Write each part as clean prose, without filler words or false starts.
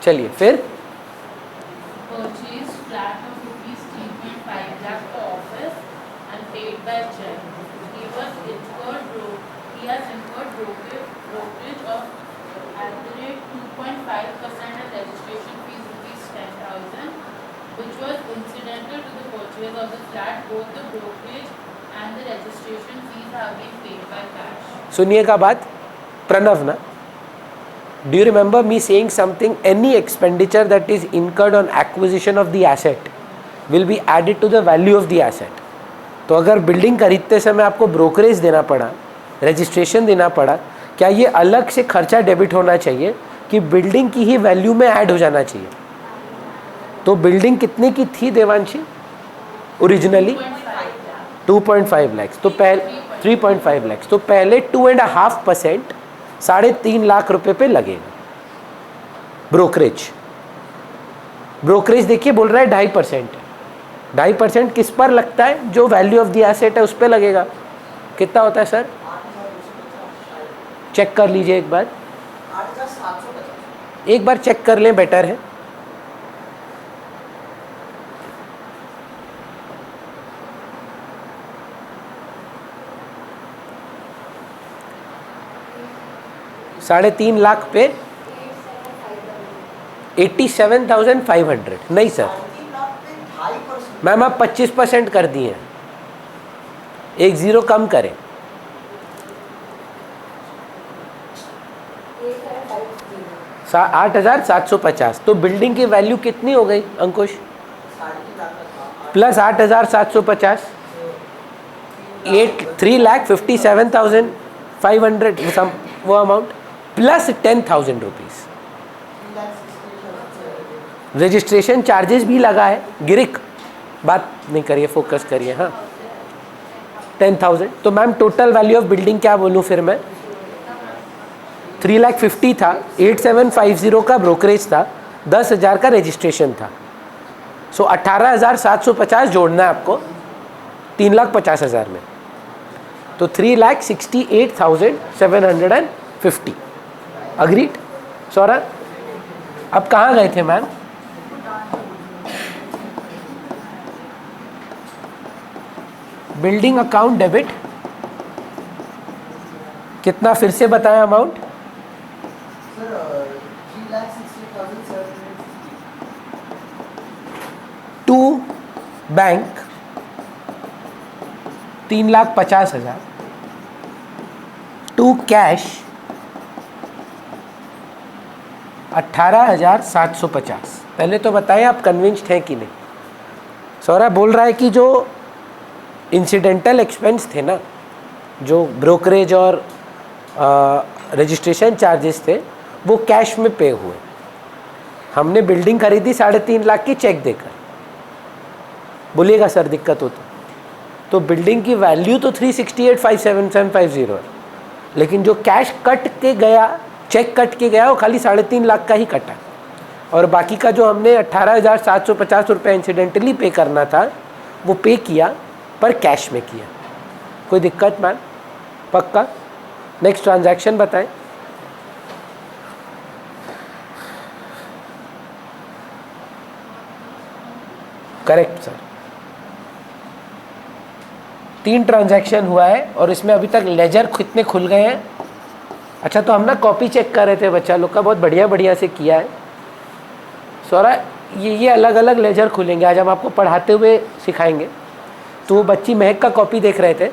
चलिए फिर Purchased flat of rupees 3.5 lakh for office and paid by check. He has incurred brokerage of at the rate 2.5% and registration fees rupees 10,000, which was incidental to the purchase of the flat. Both the brokerage and the registration fees have been paid by cash. सुनिएगा बात, प्रणव ना, do you remember me saying something? Any expenditure that is incurred on acquisition of the asset will be added to the value of the asset. तो अगर building खरीदते समय आपको brokerage देना पड़ा, रजिस्ट्रेशन देना पड़ा, क्या ये अलग से खर्चा डेबिट होना चाहिए कि बिल्डिंग की ही वैल्यू में ऐड हो जाना चाहिए? तो बिल्डिंग कितने की थी देवांशी ओरिजिनली? 2.5 लाख। तो पहले 3.5 लाख, तो पहले 2.5% 3.5 लाख रुपए पे लगेगा ब्रोकरेज। ब्रोकरेज देखिए बोल रहा है 2.5%। 2.5% किस पर लगता है? जो वैल्यू ऑफ द एसेट है उस पर लगेगा। कितना होता है सर? चेक कर लीजिए एक बार, एक बार चेक कर लें, बेटर है। $3.5 लाख पे 87,500। नहीं सर मैम, आप 25% कर दिए, एक जीरो कम करें। 8,750। तो बिल्डिंग की वैल्यू कितनी हो गई अंकुश? प्लस 8,750, 3,57,500 वो amount, plus 10,000 rupees registration charges भी लगा है। गिरिक बात नहीं करिए, फोकस करिए। हाँ 10,000। तो ma'am total value of building क्या बोलूँ फिर मैं? 3,50,000 था, 8,750 का ब्रोकरेज था, 10,000 का रजिस्ट्रेशन था। सो 18,750 जोड़ना है आपको 3,50,000 में, तो 3,68,750। अग्रीड? सौरभ अब कहाँ गए थे मैम? बिल्डिंग अकाउंट डेबिट कितना, फिर से बताएं amount? To bank 3,50,000, to cash 18,750। पहले तो बताएं आप कन्विंस्ड हैं कि नहीं? सौरभ बोल रहा है कि जो इंसिडेंटल एक्सपेंस थे ना, जो ब्रोकरेज और रजिस्ट्रेशन चार्जेस थे, वो कैश में पे हुए। हमने बिल्डिंग खरीदी 3.5 लाख की चेक देकर। बोलिएगा सर दिक्कत हो तो बिल्डिंग की वैल्यू तो 368,57750 है, लेकिन जो कैश कट के गया, चेक कट के गया, वो खाली 3.5 लाख का ही कटा, और बाकी का जो हमने 18,750 रुपये इंसिडेंटली पे करना था वो पे किया, पर कैश में किया। कोई दिक्कत मैम? पक्का? नेक्स्ट ट्रांजैक्शन बताएं। करेक्ट सर, 3 ट्रांजैक्शन हुआ है और इसमें अभी तक लेजर कितने खुल गए हैं? अच्छा, तो हम ना कॉपी चेक कर रहे थे, बच्चा लोग का बहुत बढ़िया से किया है। सौरभ ये अलग अलग लेजर खुलेंगे, आज हम आपको पढ़ाते हुए सिखाएंगे। तो वो बच्ची महक का कॉपी देख रहे थे,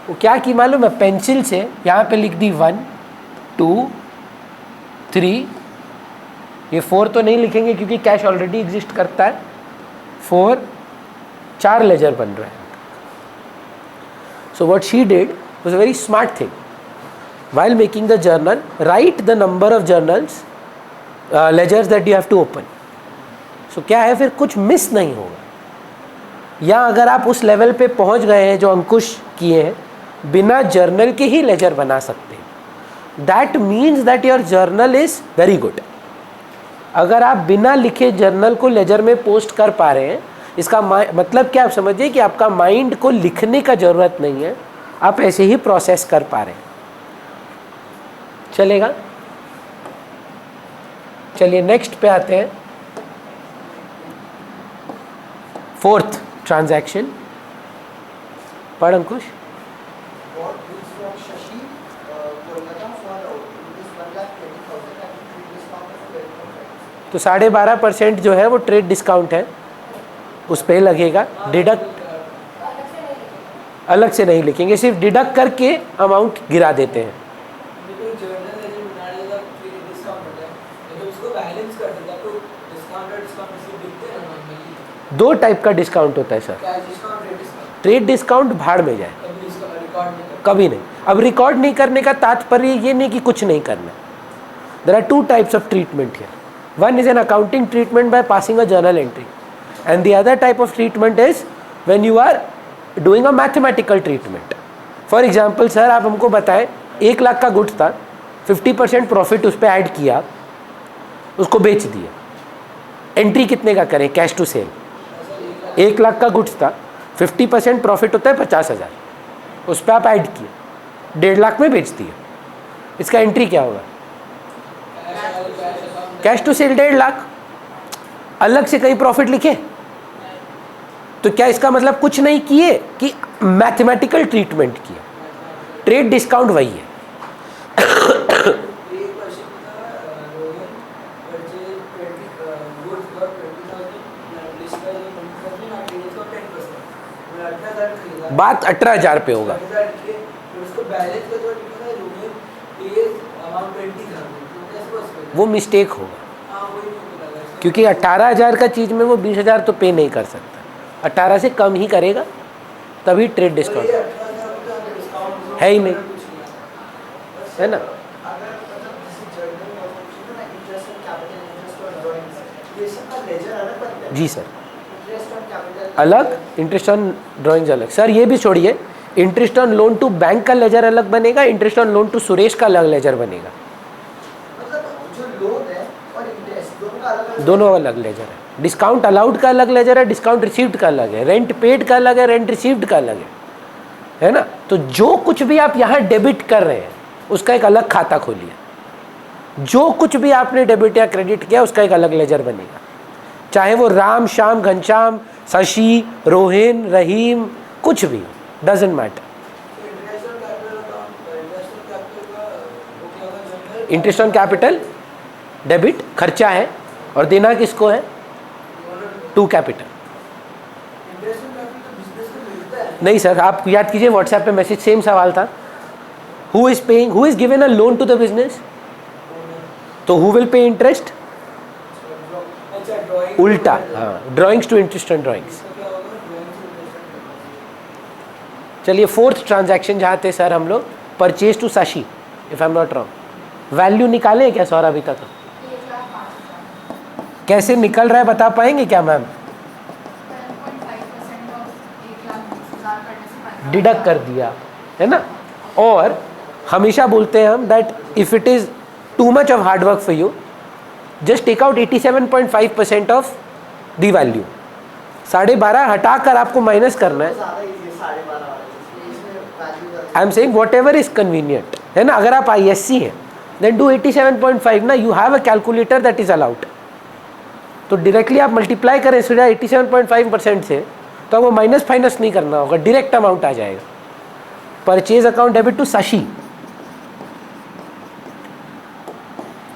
वो क्या की मालूम है, पेंसिल से यहाँ पे लिख दी 1 2 3, ये 4 तो नहीं लिखेंगे क्योंकि कैश ऑलरेडी एग्जिस्ट करता है, 4, 4 लेजर बन रहे हैं। So what she did was a very smart thing. while making the journal, write the number of journals ledgers that you have to open. So क्या है, फिर कुछ मिस नहीं होगा। या अगर आप उस लेवल पे पहुंच गए हैं जो अंकुश किए हैं, बिना जर्नल के ही लेजर बना सकते हैं, that means that your journal is very good. अगर आप बिना लिखे जर्नल को लेजर में पोस्ट कर पा रहे हैं, इसका मतलब क्या, आप समझिए कि आपका माइंड को लिखने का ज़रूरत नहीं है, आप ऐसे ही प्रोसेस कर पा रहे हैं। चलेगा? चलिए नेक्स्ट पे आते हैं, फोर्थ ट्रांजैक्शन। पढ़ अंकुश। तो 12.5% जो है वो ट्रेड डिस्काउंट है, उस पे लगेगा। डिडक्ट अलग से नहीं लिखेंगे, सिर्फ डिडक्ट करके अमाउंट गिरा देते हैं। दो टाइप का डिस्काउंट होता है सर। ट्रेड डिस्काउंट भाड़ में जाए, कभी नहीं। अब रिकॉर्ड नहीं करने का तात्पर्य ये नहीं कि कुछ नहीं करना। There are two types of treatment here. One is an accounting treatment by passing a journal entry, and the other type of treatment is when you are doing a mathematical treatment. For example sir, आप हमको बताएं 1 लाख का goods था, 50% profit उस पर add किया, उसको बेच दिया। एंट्री कितने का करें? Cash to cell. 1 लाख का गुड्स था, 50% प्रॉफिट होता है 50,000, उस पर आप ऐड किए, 1.5 लाख में बेच दिया। इसका एंट्री क्या होगा? Cash to sale 1.5 lakh. अलग से कहीं प्रॉफिट लिखे? तो क्या इसका मतलब कुछ नहीं किए कि मैथमेटिकल ट्रीटमेंट किया? ट्रेड डिस्काउंट वही है। बात 18,000 पे होगा। वो मिस्टेक होगा, क्योंकि 18,000 का चीज़ में वो 20,000 तो पे नहीं कर सकता, 18 से कम ही करेगा, तभी ट्रेड डिस्काउंट है ही नहीं, है ना। जी सर, अलग, इंटरेस्ट ऑन ड्राइंग्स अलग। सर ये भी छोड़िए, interest on loan to bank का लेजर अलग बनेगा, interest on loan to Suresh का अलग लेजर बनेगा। दोनों अलग लेजर है। डिस्काउंट अलाउड का अलग लेजर है, डिस्काउंट रिसीव्ड का अलग है, रेंट पेड का अलग है, रेंट रिसीव्ड का अलग है ना। तो जो कुछ भी आप यहाँ डेबिट कर रहे हैं उसका एक अलग खाता खोलिए, जो कुछ भी आपने डेबिट या क्रेडिट किया उसका एक अलग लेजर बनेगा, चाहे वो राम, श्याम, घनश्याम, शशि, रोहिन, रहीम, कुछ भी, doesn't matter. Interest on capital debit खर्चा है, और देना किसको है? To capital. नहीं सर, आप याद कीजिए व्हाट्सएप पे मैसेज, सेम सवाल था। Who is paying, who is given a loan to the business? तो हु विल पे इंटरेस्ट? उल्टा, हाँ, drawings to interest on drawings. चलिए फोर्थ ट्रांजैक्शन जहाँ थे सर हम लोग, purchase to Shashi, if I am not wrong. Value निकाले क्या सौरभ अभी तक? कैसे निकल रहा है बता पाएंगे क्या मैम? डिडक्ट कर दिया है ना। और हमेशा बोलते हैं हम that if it is too much of hard work for you, just take out 87.5% of the value. 12.5 हटाकर आपको माइनस करना है। I am saying whatever is convenient, है ना। अगर आप ISC हैं देन डू 87.5 ना, you have a calculator that is allowed. तो डायरेक्टली आप मल्टीप्लाई करें सीधा 87.5% से, तो आपको माइनस फाइनस नहीं करना होगा, डायरेक्ट अमाउंट आ जाएगा। Purchase account debit to Shashi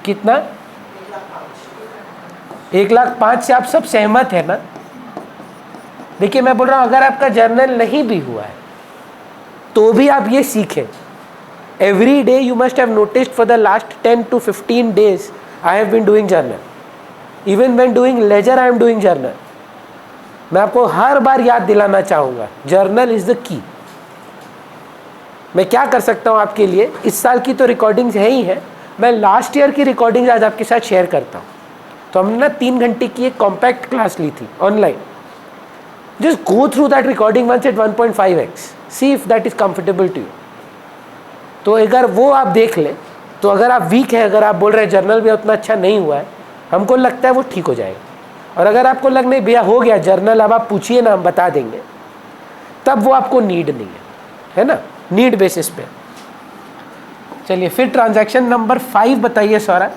कितना? 1,05,000 से आप सब सहमत है ना? देखिए मैं बोल रहा हूँ, अगर आपका जर्नल नहीं भी हुआ है तो भी आप ये सीखें। Every day you must have noticed for the last 10 to 15 days I have been doing journal, even when doing ledger I am doing journal. मैं आपको हर बार याद दिलाना चाहूँगा, जर्नल इज द की। मैं क्या कर सकता हूँ आपके लिए, इस साल की तो रिकॉर्डिंग्स है ही है, मैं लास्ट ईयर की रिकॉर्डिंग्स आज आपके साथ शेयर करता हूँ। तो हमने ना 3 घंटे की एक कॉम्पैक्ट क्लास ली थी online. Just go through that recording once at 1.5x, see if that is comfortable to you. तो अगर वो आप देख लें, तो अगर आप वीक है, अगर आप बोल रहे हैं जर्नल भी उतना अच्छा नहीं हुआ है, हमको लगता है वो ठीक हो जाएगा। और अगर आपको लग नहीं भैया हो गया जर्नल, अब आप पूछिए ना हम बता देंगे, तब वो आपको नीड नहीं है ना, नीड बेसिस पे। चलिए फिर ट्रांजैक्शन नंबर 5 बताइए सौरभ।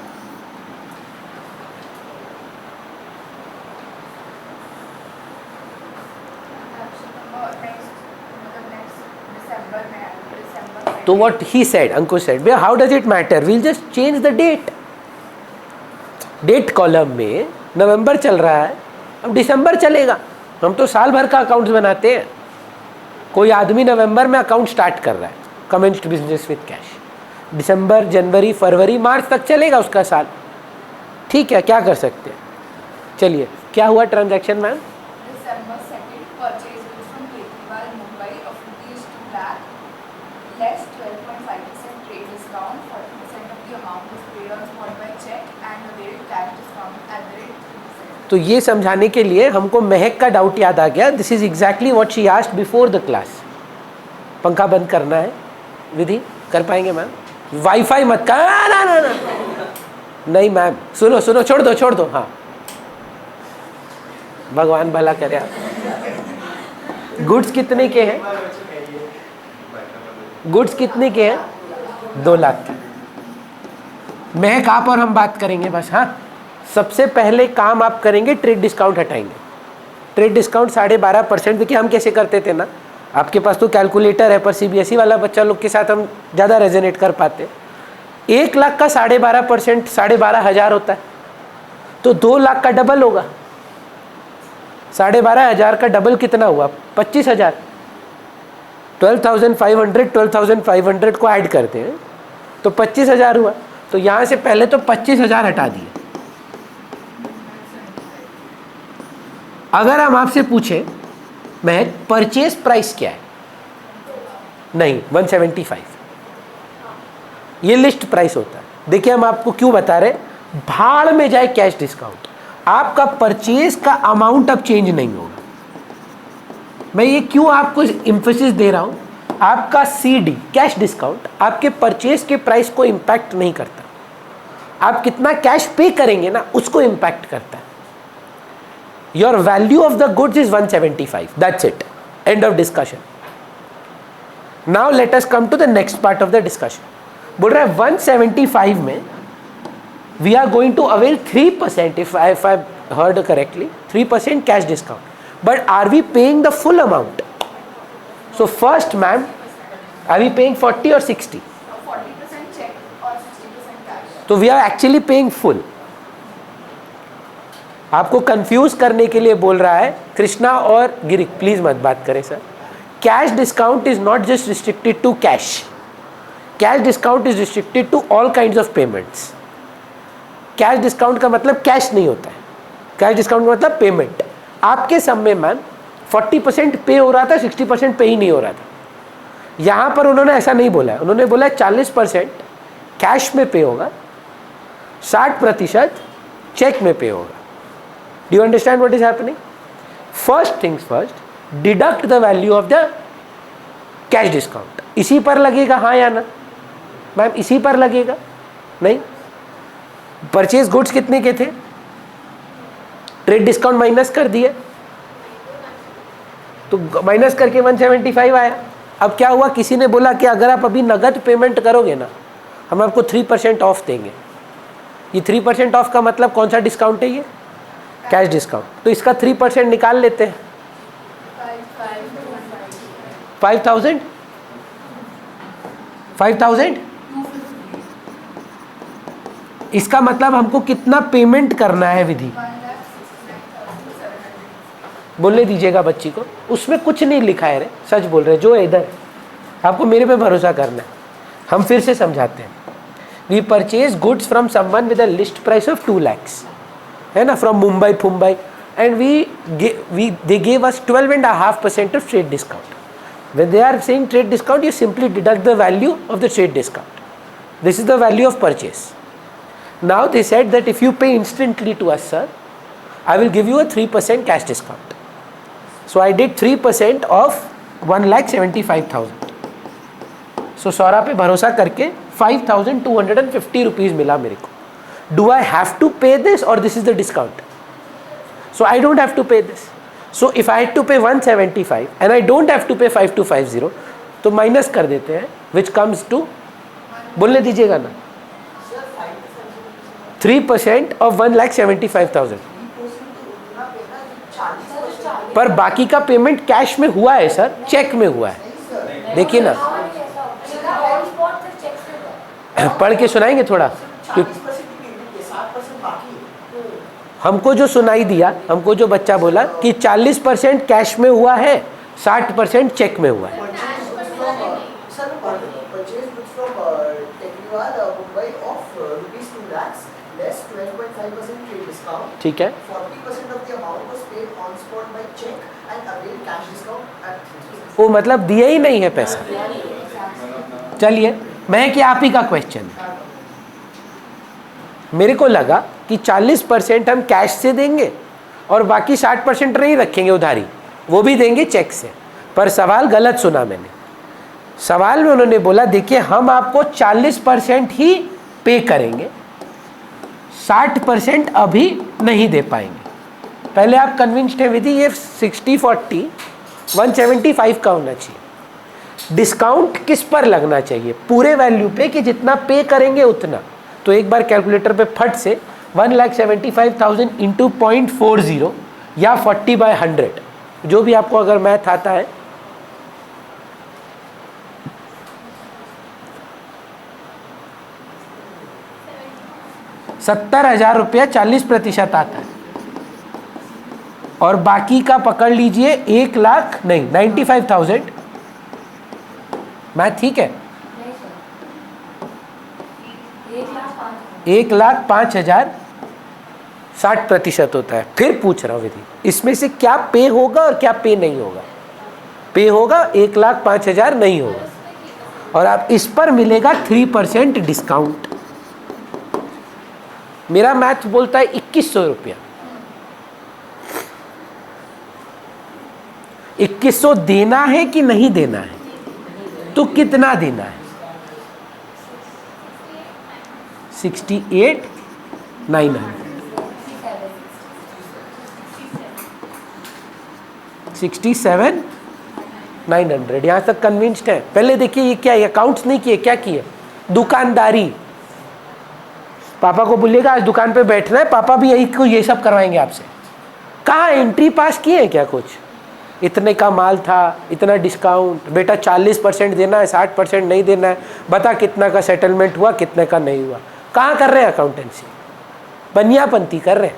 तो what he said, Ankush said, how does it matter? We'll just change the date. Date column में नवंबर चल रहा है, अब दिसंबर चलेगा. हम तो साल भर का अकाउंट्स बनाते हैं. कोई आदमी नवंबर में अकाउंट स्टार्ट कर रहा है, कमेंस्ड बिजनेस विद कैश, दिसंबर, जनवरी, फरवरी, मार्च तक चलेगा उसका साल. ठीक है, क्या कर सकते हैं. चलिए, क्या हुआ transaction ma'am? December 2nd, purchase goods from Kejriwal, Mumbai of rupees 2 lakh, less 12.5% trade discount, 40% of the amount is paid on spot by check and the rate cash discount at the rate 3%. तो ये समझाने के लिए हमको महक का doubt याद आ गया. This is exactly what she asked before the class. पंखा बंद करना है, विधि कर पाएंगे मैम? वाईफाई मत कर. ना ना ना नहीं मैम, सुनो सुनो, छोड़ दो. हाँ, भगवान भला करे. आप गुड्स कितने के हैं? गुड्स कितने के हैं? 2 लाख के. महक, आप और हम बात करेंगे बस. हाँ, सबसे पहले काम आप करेंगे, ट्रेड डिस्काउंट हटाएंगे. Trade discount 12.5%. देखिए हम कैसे करते थे ना, आपके पास तो कैलकुलेटर है, पर सीबीएसई वाला बच्चा लोग के साथ हम ज़्यादा रेजोनेट कर पाते. 1 लाख का 12.5% 12,500 होता है, तो 2 लाख का डबल होगा. 12,500 का डबल कितना हुआ? 25,000. 12,500 को ऐड करते हैं तो 25,000 हुआ. तो यहाँ से पहले तो 25,000 हटा दिए. अगर हम आपसे पूछे महक परचेज प्राइस क्या है? नहीं, 175. ये लिस्ट प्राइस होता है. देखिए हम आपको क्यों बता रहे, भाड़ में जाए कैश डिस्काउंट, आपका परचेज का अमाउंट अब चेंज नहीं होगा. मैं ये क्यों आपको इंफोसिस दे रहा हूं, आपका सीडी कैश डिस्काउंट आपके परचेज के प्राइस को इंपैक्ट नहीं करता. आप कितना कैश पे करेंगे ना, उसको इंपैक्ट करता है. Your value of the goods is 175. That's it, end of discussion. Now let us come to the next part of the discussion. बोल रहा है 175 में we are going to avail 3%, if I heard correctly, 3% cash discount. But are we paying the full amount? So first, ma'am, are we paying 40 or 60? 40% check or 60% cash. So we are actually paying full. आपको confuse करने के लिए बोल रहा है कृष्णा और गिरिक, please मत बात करें sir. Cash discount is not just restricted to cash. Cash discount is restricted to all kinds of payments. Cash discount का मतलब कैश नहीं होता है. कैश डिस्काउंट का मतलब पेमेंट. आपके सब में मैम 40% पे हो रहा था, 60% पे ही नहीं हो रहा था. यहाँ पर उन्होंने ऐसा नहीं बोला है. उन्होंने बोला 40% कैश में पे होगा, 60% चेक में पे होगा. Do you understand what is happening? First things first, deduct the value of the cash discount. इसी पर लगेगा, हाँ या ना मैम? इसी पर लगेगा. नहीं, परचेज गुड्स कितने के थे? ट्रेड डिस्काउंट माइनस कर दिए तो माइनस करके 175 आया. अब क्या हुआ, किसी ने बोला कि अगर आप अभी नगद पेमेंट करोगे ना, हम आपको 3% ऑफ देंगे. ये 3% ऑफ का मतलब कौन सा डिस्काउंट है? ये कैश डिस्काउंट. तो इसका 3% निकाल लेते हैं. 5,000 इसका मतलब हमको कितना पेमेंट करना है विधि? बोलने दीजिएगा बच्ची को, उसमें कुछ नहीं लिखा है रे, सच बोल रहे जो है इधर. आपको मेरे पे भरोसा करना है. हम फिर से समझाते हैं. We purchase goods from someone with a list price of 2 lakhs, है ना, फ्रॉम मुंबई फुम्बई, and they gave us 12.5% of trade discount. When they are saying trade discount, you simply deduct the value of the trade discount. This is the value of purchase. Now they said that if you pay instantly to us, sir, I will give you a 3% cash discount. So I did 3% of 1,75,000. So सौरा पे भरोसा करके 5,250 rupees मिला मेरे को. Do I have to pay this or this is the discount? So I don't have to pay this. So if I had to pay 175 and I don't have to pay 5250, तो minus कर देते हैं, which comes to, बोलने दीजिएगा ना, 3% of 1,75,000. पर बाकी का पेमेंट कैश में हुआ है सर, चेक में हुआ है. देखिए ना, पढ़ के सुनाएंगे थोड़ा? 40% पेमेंट के 60% बाकी है। हमको जो सुनाई दिया, हमको जो बच्चा बोला कि 40% कैश में हुआ है, 60% चेक में हुआ है। Sir, purchase goods from Tekriwal, Mumbai of rupees 2 lakhs less 12.5% trade discount. ठीक है, 40% of the amount was paid on spot by check and availed cash discount at 3%. वो मतलब दिया ही नहीं है पैसा। चलिए, मैं कि आप ही का क्वेश्चन है। मेरे को लगा कि 40% हम कैश से देंगे और बाकी 60% नहीं रखेंगे उधारी, वो भी देंगे चेक से। पर सवाल गलत सुना मैंने। सवाल में उन्होंने बोला देखिए हम आपको 40% ही पे करेंगे, 60% अभी नहीं दे पाएंगे। पहले आप कन्विंस्ड है विधि ये 60-40 175 का होना चाहिए। डिस्काउंट किस पर लगना चाहिए? पूरे वैल्यू पे कि जितना पे करेंगे उतना। तो एक बार कैलकुलेटर पे फट से 1,75,000 इंटू 0.40 या 40/100, जो भी आपको अगर मैथ आता है। ₹70,000 40% आता है और बाकी का पकड़ लीजिए 1 लाख नहीं 95,000। मैथ ठीक है? 1,05,000 60% होता है। फिर पूछ रहा हूँ विधि, इसमें से क्या पे होगा और क्या पे नहीं होगा? पे होगा 1,05,000 नहीं होगा, और आप इस पर मिलेगा 3% डिस्काउंट। मेरा मैथ बोलता है 2,100 रुपया। 2,100 देना है कि नहीं देना है? तो कितना देना है? 68,900 67,900। यहाँ तक कन्विंस्ड है? पहले देखिए ये क्या है, अकाउंट्स नहीं किए, क्या किए? दुकानदारी। पापा को बोलिएगा आज दुकान पे बैठना है, पापा भी यही को ये सब करवाएंगे आपसे। कहाँ एंट्री पास किए क्या? कुछ इतने का माल था, इतना डिस्काउंट, बेटा 40% देना है, 60% नहीं देना है, बता कितना का सेटलमेंट हुआ, कितने का नहीं हुआ। कहाँ कर रहे हैं अकाउंटेंसी? बनियापंती कर रहे हैं।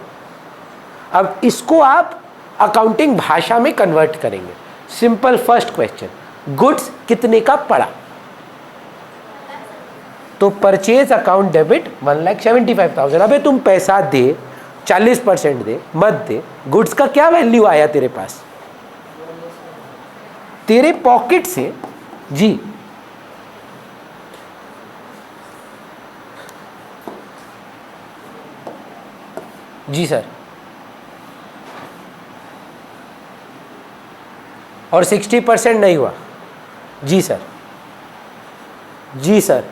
अब इसको आप अकाउंटिंग भाषा में कन्वर्ट करेंगे। सिंपल फर्स्ट क्वेश्चन, गुड्स कितने का पड़ा? तो परचेज अकाउंट डेबिट 1,75,000। अबे तुम पैसा दे, 40% दे, मत दे, गुड्स का क्या वैल्यू आया तेरे पास? तेरे पॉकेट से। जी जी सर। और 60% नहीं हुआ? जी सर। जी सर।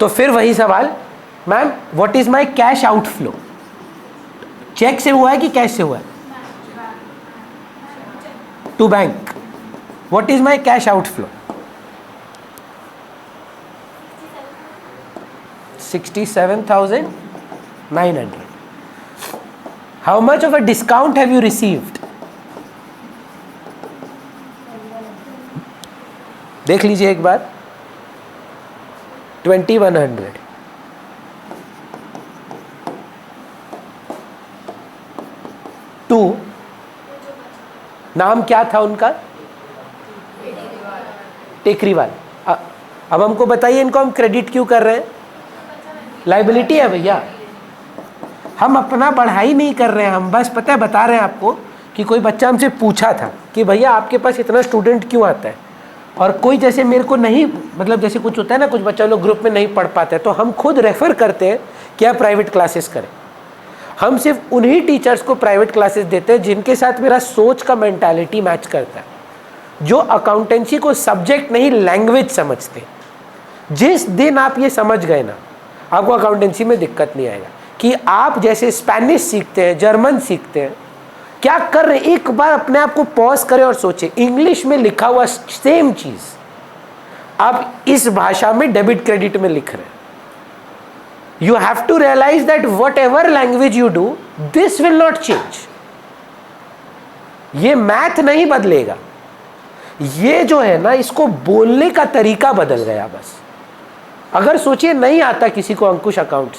तो फिर वही सवाल, ma'am what is my cash outflow? Cheque से हुआ है कि कैश से हुआ है? To bank. What is my cash outflow? 67,900। How much of a discount have you received? देख लीजिए एक बार, 2,100। टू, नाम क्या था उनका? टेकरीवाल। अब हमको बताइए इनको हम क्रेडिट क्यों कर रहे हैं? लाइबिलिटी है भैया। हम अपना बढ़ाई नहीं कर रहे हैं, हम बस पता है बता रहे हैं आपको कि कोई बच्चा हमसे पूछा था कि भैया आपके पास इतना स्टूडेंट क्यों आता है, और कोई जैसे मेरे को नहीं, मतलब जैसे कुछ होता है ना, कुछ बच्चा लोग ग्रुप में नहीं पढ़ पाते, तो हम खुद रेफ़र करते हैं कि आप प्राइवेट क्लासेस करें। हम सिर्फ उन्हीं टीचर्स को प्राइवेट क्लासेस देते हैं जिनके साथ मेरा सोच का मेंटालिटी मैच करता है, जो अकाउंटेंसी को सब्जेक्ट नहीं लैंग्वेज समझते। जिस दिन आप ये समझ गए ना, आपको अकाउंटेंसी में दिक्कत नहीं आएगा। कि आप जैसे स्पेनिश सीखते हैं, जर्मन सीखते हैं, क्या कर रहे हैं, एक बार अपने आप को पॉज करें और सोचें, इंग्लिश में लिखा हुआ सेम चीज़ आप इस भाषा में डेबिट क्रेडिट में लिख रहे हैं। You have to realize that whatever language you do, this will not change. ये मैथ नहीं बदलेगा। ये जो है ना, इसको बोलने का तरीका बदल गया बस। अगर सोचिए नहीं आता किसी को अंकुश अकाउंट्स,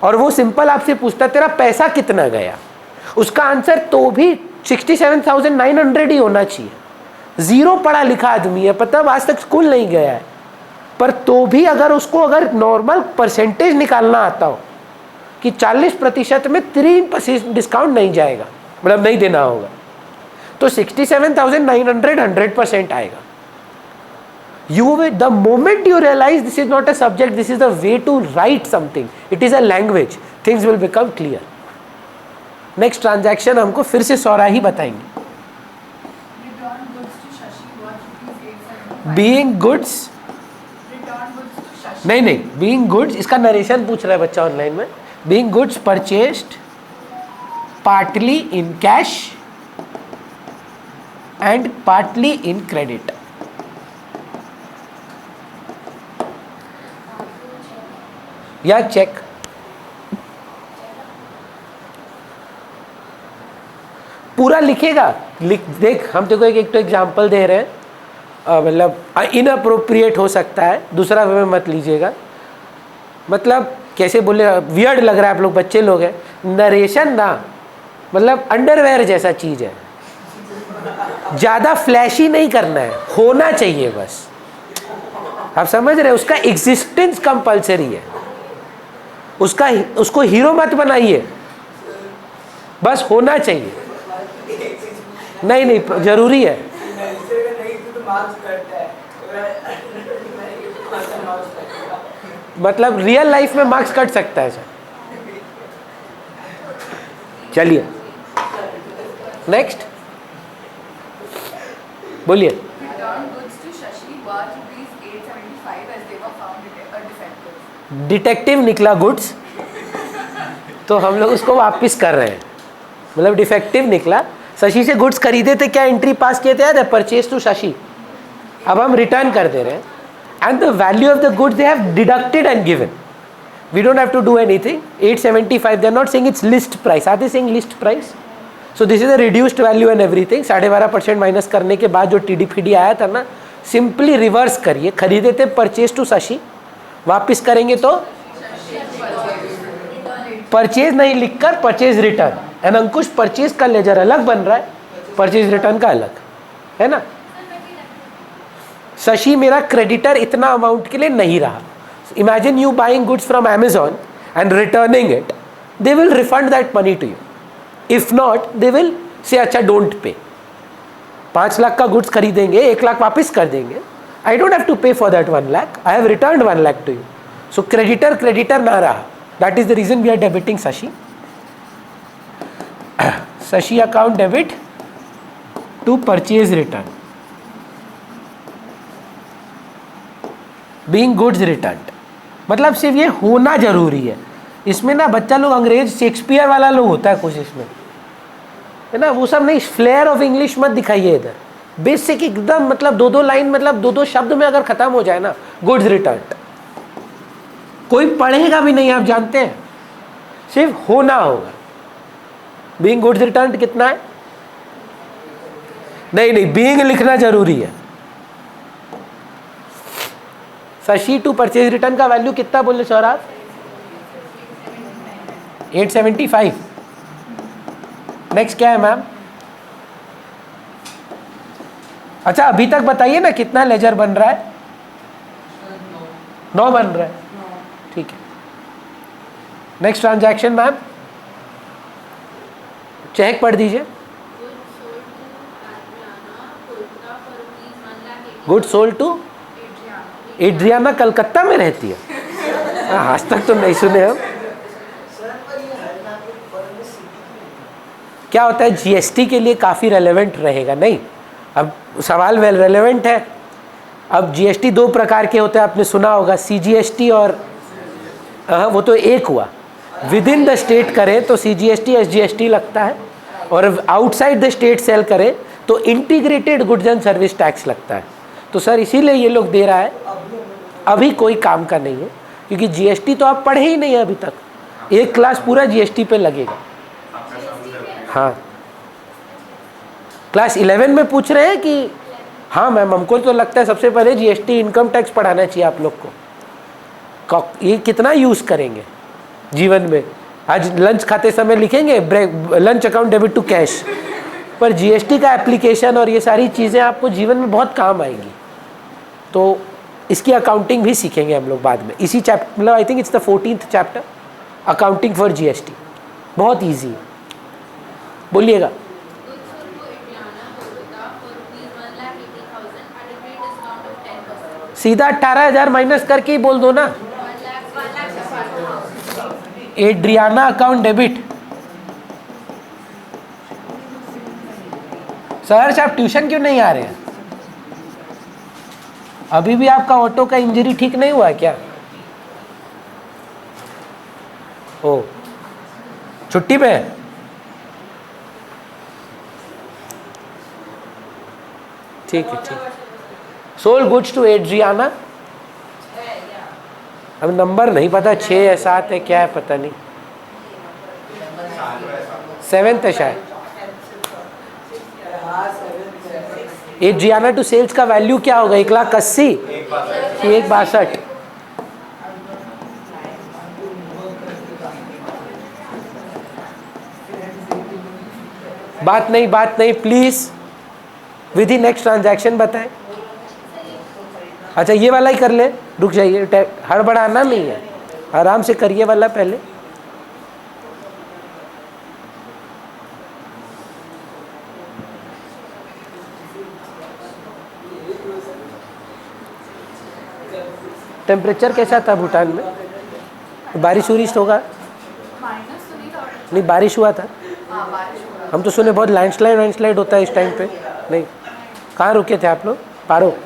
और वो सिंपल आपसे पूछता तेरा पैसा कितना गया, उसका आंसर तो भी 67,900 ही होना चाहिए। जीरो पढ़ा लिखा आदमी है, पता आज तक स्कूल नहीं गया है, पर तो भी अगर उसको अगर नॉर्मल परसेंटेज निकालना आता हो कि 40% में 3% डिस्काउंट नहीं जाएगा, मतलब नहीं देना होगा, तो 67,900 100% आएगा। The moment you realize this is not a subject, this is the way to write something, it is a language, things will become clear. Next transaction हमको फिर से सौरा ही बताएंगे। Return goods to Shashi worth ₹875. Being goods, Return goods to Shashi. नहीं, being goods, इसका narration पूछ रहा है बच्चा ऑनलाइन में। Being goods purchased partly in cash and partly in credit. या चेक। पूरा लिखेगा, देख हम तेरे को एक तो एग्जाम्पल दे रहे हैं, मतलब इनअप्रोप्रिएट हो सकता है, दूसरा वे में मत लीजिएगा। मतलब कैसे बोले, वियर्ड लग रहा है, आप लोग बच्चे लोग हैं। नरेशन ना मतलब अंडरवेयर जैसा चीज़ है, ज़्यादा फ्लैशी नहीं करना है, होना चाहिए बस। आप समझ रहे हैं, उसका एग्जिस्टेंस कंपल्सरी है, उसको हीरो मत बनाइए, बस होना चाहिए। नहीं जरूरी है। मतलब रियल लाइफ में मार्क्स कट सकता है सर। चलिए नेक्स्ट बोलिए। Return goods to Shashi worth ₹875 as they were found defective. Detective निकला गुड्स, तो हम लोग उसको वापस कर रहे हैं, मतलब डिफेक्टिव निकला। शशि से गुड्स खरीदे थे, क्या एंट्री पास किए थे याद है, परचेज टू शशि। अब हम रिटर्न कर दे रहे हैं, and the value of the goods they have deducted and given, we don't have to do anything. 875, they are not saying it's list price, are they saying list price? So this is the reduced value and everything. 12.5% minus करने के बाद जो TDFD आया था ना, simply reverse करिए। खरीदे थे परचेज टू शशि, वापिस करेंगे तो परचेज नहीं लिखकर purchase return, and Ankush purchase का लेजर अलग बन रहा है, परचेज रिटर्न का अलग है ना। शशि मेरा क्रेडिटर इतना अमाउंट के लिए नहीं रहा। Imagine you buying goods from Amazon and returning it, they will refund that money to you. If not they will say अच्छा डोंट पे। 5 लाख का गुड्स खरीदेंगे, 1 लाख वापस कर देंगे। I don't have to pay for that 1 lakh, I have return 1 lakh to you. So creditor ना रहा, that is the reason we are debiting Shashi. Shashi account debit to purchase return, being goods return. मतलब सिर्फ ये होना जरूरी है। इसमें ना बच्चा लोग अंग्रेज शेक्सपियर वाला लोग होता है कुछ इसमें, है ना, वो सब नहीं। फ्लेयर ऑफ इंग्लिश मत दिखाइए इधर, बेसिक एकदम, मतलब 2-2 लाइन, मतलब 2-2 शब्द में अगर खत्म हो जाए ना, गुड्स रिटर्न, कोई पढ़ेगा भी नहीं, आप जानते हैं, सिर्फ होना होगा। बीइंग गुड्स रिटर्न कितना है? नहीं बीइंग लिखना जरूरी है। शशि टू परचेज रिटर्न का वैल्यू कितना बोले सौरभ? 875। नेक्स्ट क्या है मैम? अच्छा अभी तक बताइए ना कितना लेजर बन रहा है? 9 बन रहा है, ठीक है। नेक्स्ट ट्रांजैक्शन मैम, चेक पढ़ दीजिए। Good sold to Adriana, Calcutta में रहती है। आज तक तो नहीं सुने हम। क्या होता है, GST के लिए काफ़ी रेलेवेंट रहेगा। नहीं, अब सवाल वेल रेलेवेंट है। अब GST 2 प्रकार के होते हैं, आपने सुना होगा, CGST और वो तो एक हुआ। विद इन द स्टेट करें तो CGST SGST लगता है, और आउटसाइड द स्टेट सेल करें तो integrated goods and service tax लगता है। तो सर इसीलिए ये लोग दे रहा है, अभी कोई काम का नहीं है, क्योंकि GST तो आप पढ़े ही नहीं है अभी तक। एक क्लास पूरा GST पे लगेगा। हाँ, क्लास 11 में पूछ रहे हैं कि हाँ मैम, हमको तो लगता है सबसे पहले जीएसटी इनकम टैक्स पढ़ाना चाहिए आप लोग को। ये कितना यूज़ करेंगे जीवन में? आज लंच खाते समय लिखेंगे lunch account debit to cash, पर जीएसटी का एप्लीकेशन और ये सारी चीज़ें आपको जीवन में बहुत काम आएंगी। तो इसकी अकाउंटिंग भी सीखेंगे हम लोग बाद में, इसी चैप्टर, मतलब I think it's the 14th chapter, accounting for GST. बहुत ईजी है, बोलिएगा। सीधा 18,000 माइनस करके ही बोल दो ना। Adriana account debit. सर आप ट्यूशन क्यों नहीं आ रहे हैं? अभी भी आपका ऑटो का इंजरी ठीक नहीं हुआ क्या? ओ, छुट्टी पे है? ठीक है, ठीक है। Sold goods to Adriana. अब नंबर नहीं पता, 6 या 7 है, क्या है पता नहीं, 7th है शायद। एड्रियाना टू सेल्स का वैल्यू क्या होगा? 1,80,000 कि 1,62? बात नहीं प्लीज, विधि नेक्स्ट ट्रांजैक्शन बताएं। अच्छा ये वाला ही कर ले, रुक जाइए, हड़बड़ाना नहीं है, आराम से करिए वाला पहले। टेम्परेचर कैसा था भूटान में? बारिश उरिश होगा? माइनस तो नहीं था। नहीं, बारिश हुआ था। हाँ बारिश हो रहा हम तो सुने बहुत लैंडस्लाइड होता है इस टाइम पे। नहीं, कहाँ रुके थे आप लोग? पारो?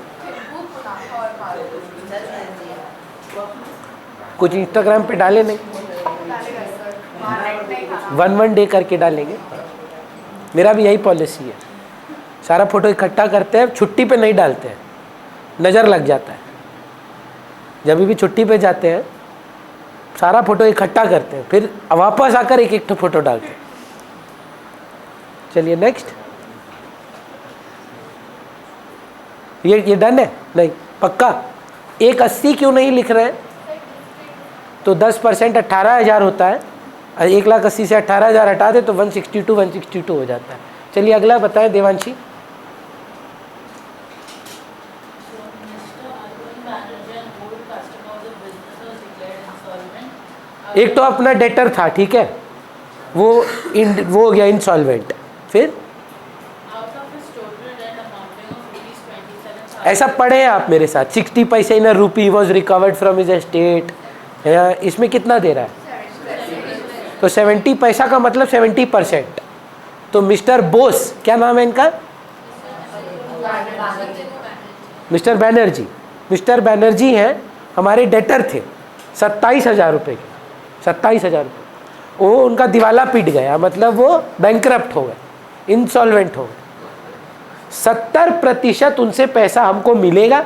कुछ इंस्टाग्राम पे डाले नहीं? 1 डे करके डालेंगे। मेरा भी यही पॉलिसी है, सारा फोटो इकट्ठा करते हैं, छुट्टी पे नहीं डालते हैं, नज़र लग जाता है। जब भी छुट्टी पे जाते हैं सारा फोटो इकट्ठा करते हैं, फिर वापस आकर एक एक फोटो डालते हैं। चलिए नेक्स्ट। ये डन है? नहीं पक्का? 1,80,000 क्यों नहीं लिख रहे हैं? तो 10% 18,000 होता है, 1,80,000 से 18,000 हटा दे तो 162 हो जाता है। चलिए अगला बताएं देवांशी। एक तो अपना डेटर था, ठीक है, वो हो गया इंसॉल्वेंट। फिर ऐसा पढ़े हैं आप मेरे साथ, 60 पैसे इन रूपी was recovered from his estate. इसमें कितना दे रहा है? तो 70 पैसा का मतलब 70%। तो मिस्टर बोस, क्या नाम है इनका? मिस्टर बैनर्जी। मिस्टर बैनर्जी हैं, हमारे डेटर थे 27,000 रुपये के, 27,000 रुपये। वो उनका दिवाला पीट गया, मतलब वो बैंकरप्ट हो गए, इंसॉल्वेंट हो गए। 70% उनसे पैसा हमको मिलेगा,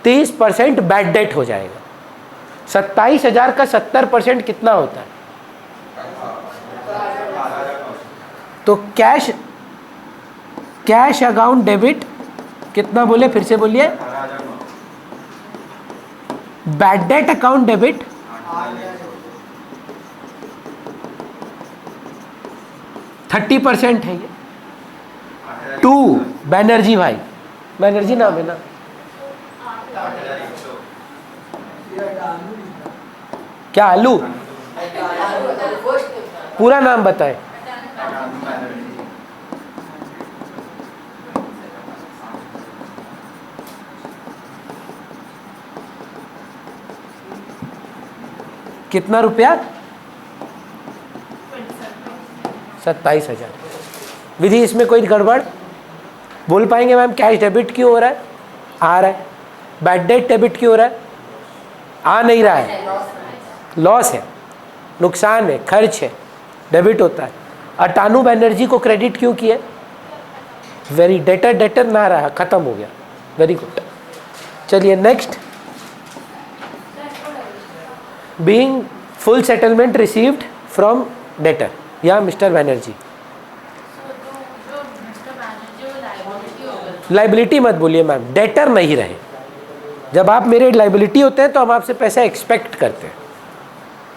30% बैड डेट हो जाएगा। 27,000 का 70% कितना होता है? तो कैश अकाउंट डेबिट कितना बोले, फिर से बोलिए। बैड डेट अकाउंट डेबिट 30% है ये। 2 बैनर्जी भाई, बैनर्जी नाम है ना? क्या आलू? पूरा नाम बताएं। कितना रुपया? 27,000। विधि इसमें कोई गड़बड़? बोल पाएंगे मैम कैश डेबिट क्यों हो रहा है? आ रहा है। बैड डेट डेबिट क्यों हो रहा है? आ नहीं रहा है, लॉस है, नुकसान है, खर्च है, डेबिट होता है। अटानू बैनर्जी को क्रेडिट क्यों किए? वेरी डेटर ना रहा, खत्म हो गया, वेरी गुड। चलिए next. Being full settlement received from debtor या मिस्टर बैनर्जी। लाइबिलिटी मत बोलिए मैम, डेटर नहीं रहे। जब आप मेरे लाइबिलिटी होते हैं तो हम आपसे पैसा एक्सपेक्ट करते हैं।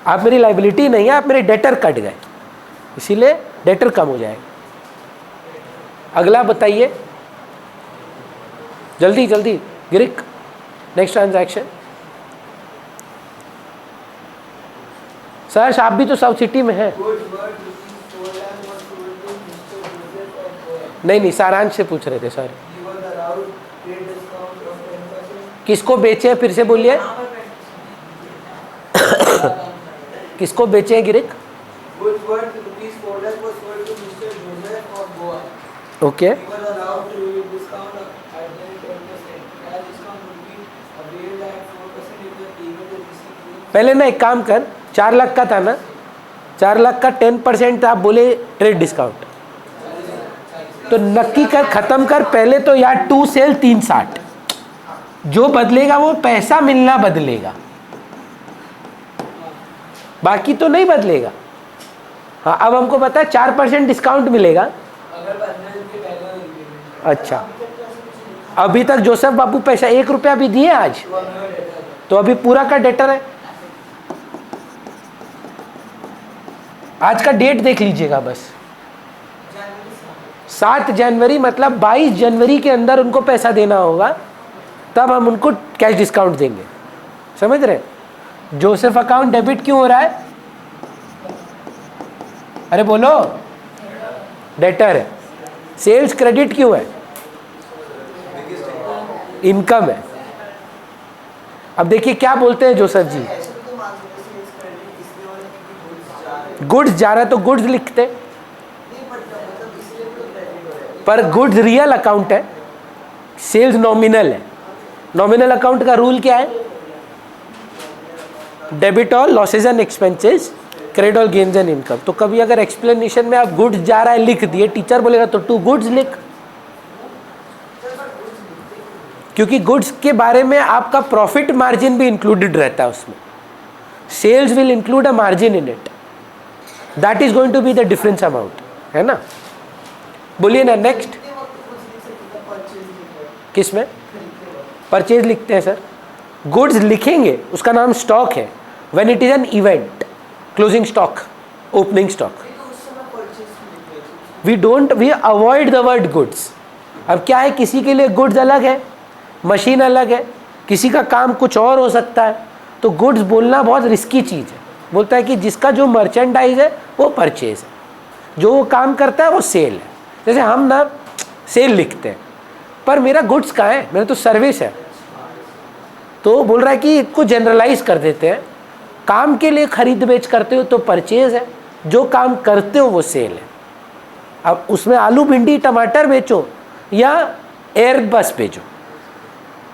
आप मेरी लाइबिलिटी नहीं है, आप मेरे डेटर कट गए, इसीलिए डेटर कम हो जाएगा। अगला बताइए जल्दी जल्दी गिरिक, नेक्स्ट ट्रांजैक्शन। सर आप भी तो साउथ सिटी में हैं। नहीं सारांश से पूछ रहे थे सर। किसको बेचे हैं, फिर से बोलिए। किसको बेचे हैं गिरिक? ओके पहले ना एक काम कर, 4 लाख का था ना, 4 लाख का 10% आप बोले ट्रेड डिस्काउंट, तो नक्की कर, खत्म कर पहले तो यार 2 सेल 360, जो बदलेगा वो पैसा मिलना बदलेगा, बाकी तो नहीं बदलेगा। हाँ अब हमको पता है 4% डिस्काउंट मिलेगा। अच्छा अभी तक जोसेफ बाबू पैसा 1 रुपया भी दिए आज, तो अभी पूरा का डेटर है। आज का डेट देख लीजिएगा बस, 7 जनवरी, मतलब 22 जनवरी के अंदर उनको पैसा देना होगा, तब हम उनको कैश डिस्काउंट देंगे। समझ रहे? जोसेफ अकाउंट डेबिट क्यों हो रहा है? अरे बोलो, डेटर है। सेल्स क्रेडिट क्यों है? इनकम है। अब देखिए क्या बोलते हैं जोसेफ जी, गुड्स जा रहा है तो गुड्स लिखते, पर गुड्स रियल अकाउंट है, सेल्स नॉमिनल है। नॉमिनल अकाउंट का रूल क्या है? Debit all losses and expenses, credit all gains and income. तो कभी अगर एक्सप्लेनेशन में आप गुड्स जा रहा है लिख दिए, टीचर बोलेगा तो टू गुड्स लिख, क्योंकि गुड्स के बारे में आपका प्रॉफिट मार्जिन भी इंक्लूडेड रहता है उसमें। Sales will include a margin in it, that is going to be the difference amount, है ना? बोलिए ना नेक्स्ट। किस में? परचेज लिखते हैं सर, गुड्स लिखेंगे, उसका नाम स्टॉक है। When it is an event, closing stock, opening stock, we avoid the word goods. अब क्या है, किसी के लिए गुड्स अलग है, मशीन अलग है, किसी का काम कुछ और हो सकता है, तो गुड्स बोलना बहुत रिस्की चीज़ है। बोलता है कि जिसका जो मर्चेंडाइज है वो परचेज है, जो वो काम करता है वो सेल है। जैसे हम ना सेल लिखते हैं, पर मेरा गुड्स कहाँ है, मेरा तो सर्विस है। तो बोल रहा है कि इसको जनरलाइज कर देते हैं, काम के लिए खरीद बेच करते हो तो परचेज है, जो काम करते हो वो सेल है। अब उसमें आलू भिंडी टमाटर बेचो या एयर बस बेचो,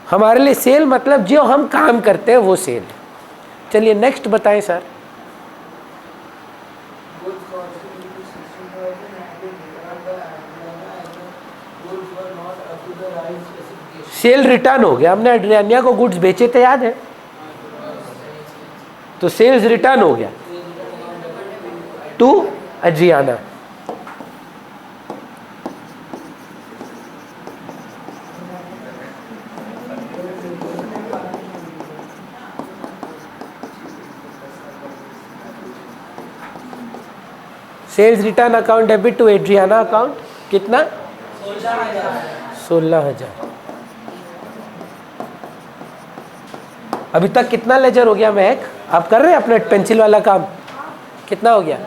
हमारे लिए सेल मतलब जो हम काम करते हैं वो सेल है। चलिए नेक्स्ट बताएं सर। सेल रिटर्न हो गया, हमने एड्रियानिया को गुड्स बेचे थे, याद है? तो सेल्स रिटर्न हो गया to Adriana. Sales return account debit to Adriana account, कितना? 16,000। अभी तक कितना लेजर हो गया महक? आप कर रहे हैं अपना पेंसिल वाला काम? कितना हो गया?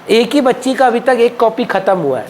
एक ही बच्ची का अभी तक एक कॉपी खत्म हुआ है।